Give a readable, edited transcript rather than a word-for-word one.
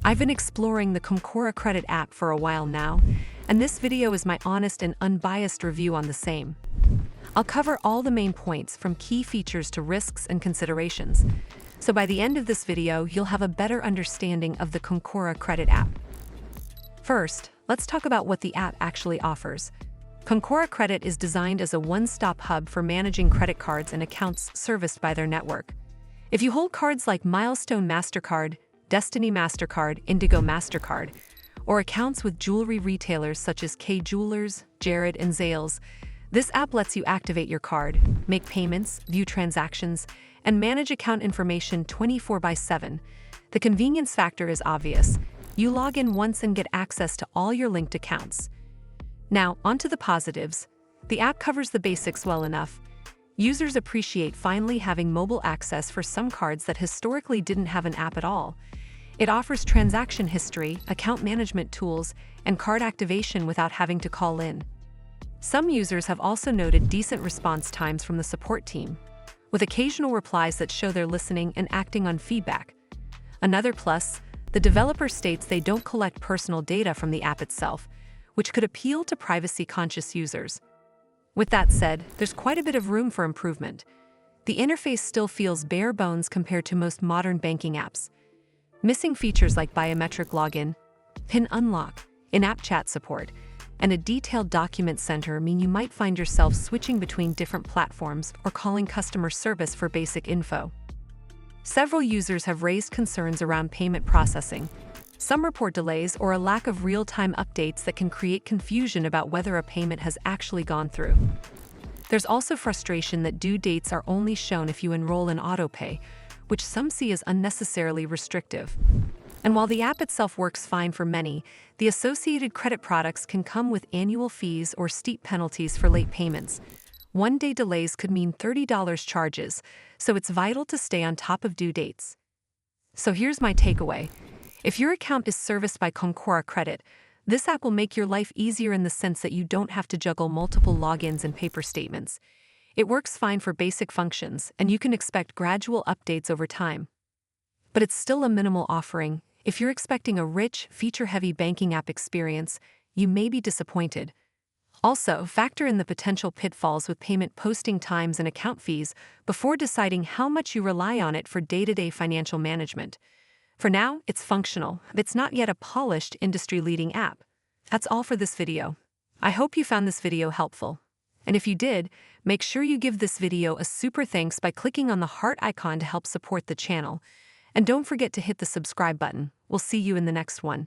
I've been exploring the Concora Credit App for a while now, and this video is my honest and unbiased review on the same. I'll cover all the main points from key features to risks and considerations, so by the end of this video you'll have a better understanding of the Concora Credit App. First, let's talk about what the app actually offers. Concora Credit is designed as a one-stop hub for managing credit cards and accounts serviced by their network. If you hold cards like Milestone Mastercard, Destiny Mastercard, Indigo Mastercard, or accounts with jewelry retailers such as K Jewelers, Jared, and Zales, this app lets you activate your card, make payments, view transactions, and manage account information 24/7. The convenience factor is obvious. You log in once and get access to all your linked accounts. Now, onto the positives. The app covers the basics well enough. Users appreciate finally having mobile access for some cards that historically didn't have an app at all. It offers transaction history, account management tools, and card activation without having to call in. Some users have also noted decent response times from the support team, with occasional replies that show they're listening and acting on feedback. Another plus, the developer states they don't collect personal data from the app itself, which could appeal to privacy-conscious users. With that said, there's quite a bit of room for improvement. The interface still feels bare bones compared to most modern banking apps. Missing features like biometric login, PIN unlock, in-app chat support, and a detailed document center mean you might find yourself switching between different platforms or calling customer service for basic info. Several users have raised concerns around payment processing. Some report delays or a lack of real-time updates that can create confusion about whether a payment has actually gone through. There's also frustration that due dates are only shown if you enroll in autopay, which some see as unnecessarily restrictive. And while the app itself works fine for many, the associated credit products can come with annual fees or steep penalties for late payments. One-day delays could mean $30 charges, so it's vital to stay on top of due dates. So here's my takeaway. If your account is serviced by Concora Credit, this app will make your life easier in the sense that you don't have to juggle multiple logins and paper statements. It works fine for basic functions, and you can expect gradual updates over time. But it's still a minimal offering. If you're expecting a rich, feature-heavy banking app experience, you may be disappointed. Also, factor in the potential pitfalls with payment posting times and account fees before deciding how much you rely on it for day-to-day financial management. For now, it's functional, but it's not yet a polished, industry-leading app. That's all for this video. I hope you found this video helpful. And if you did, make sure you give this video a super thanks by clicking on the heart icon to help support the channel. And don't forget to hit the subscribe button. We'll see you in the next one.